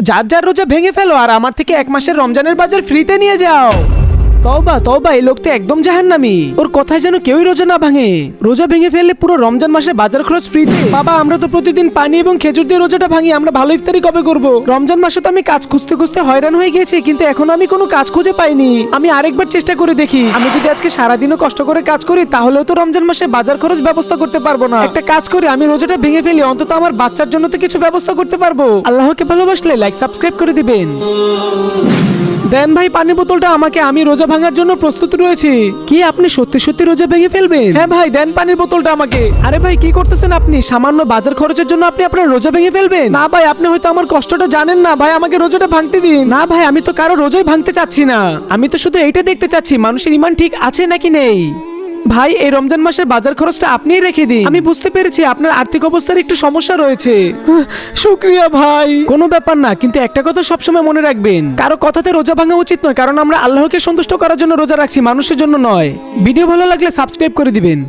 যার যার রোজা ভেঙে ফেলো আর আমার থেকে 1 মাসের রমজানের বাজার ফ্রিতে নিয়ে যাও। তওবা তওবা, এই লোক তো একদম জাহান্নামী। ওর কথায় যেন কেউই রোজা না ভাঙে। রোজা ভেঙে ফেললে পুরো রমজান মাসে বাজার খরচ ফ্রিতে। বাবা, আমরা তো প্রতিদিন পানি এবং খেজুর দিয়ে রোজাটা ভাঙি, আমরা ভালো ইফতারি কবে করব? রমজান মাসে তো আমি কাজ খুঁজতে খুঁজতে হয়রান হয়ে গেছি, কিন্তু এখন আমি কোনো কাজ খুঁজে পাইনি। আমি আরেকবার চেষ্টা করে দেখি। আমি যদি আজকে সারাদিনও কষ্ট করে কাজ করি তাহলেও তো রমজান মাসে বাজার খরচ ব্যবস্থা করতে পারবো না। একটা কাজ করি, আমি রোজাটা ভেঙে ফেলি, অন্তত আমার বাচ্চার জন্য তো কিছু ব্যবস্থা করতে পারবো। আল্লাহকে ভালোবাসলে লাইক সাবস্ক্রাইব করে দিবেন। দেন ভাই পানির বোতলটা আমাকে, আমি রোজা ভাঙার জন্য প্রস্তুত রয়েছি। কি আপনি সত্যি সত্যি রোজা ভেঙে ফেলবেন? হ্যাঁ ভাই, দেন পানির বোতলটা আমাকে। আরে ভাই কি করতেছেন আপনি? সামান্য বাজার খরচের জন্য আপনি আপনার রোজা ভেঙে ফেলবেন? না ভাই, আপনি হয়তো আমার কষ্টটা জানেন না। ভাই আমাকে রোজাটা ভাঙতে দিন। না ভাই, আমি তো কারো রোজাই ভাঙতে চাচ্ছি না। আমি তো শুধু এইটা দেখতে চাচ্ছি মানুষের ঈমান ঠিক আছে নাকি নেই। ভাই এই রমজান মাসের বাজার খরচটা আপনিই রেখে দিন। আমি বুঝতে পেরেছি আপনার আর্থিক অবস্থার একটু সমস্যা রয়েছে। শুকরিয়া ভাই। কোনো ব্যাপার না, কিন্তু একটা কথা সবসময় মনে রাখবেন, কারো কথাতে রোজা ভাঙা উচিত নয়, কারণ আমরা আল্লাহকে সন্তুষ্ট করার জন্য রোজা রাখছি, মানুষের জন্য নয়। ভিডিও ভালো লাগলে সাবস্ক্রাইব করে দিবেন।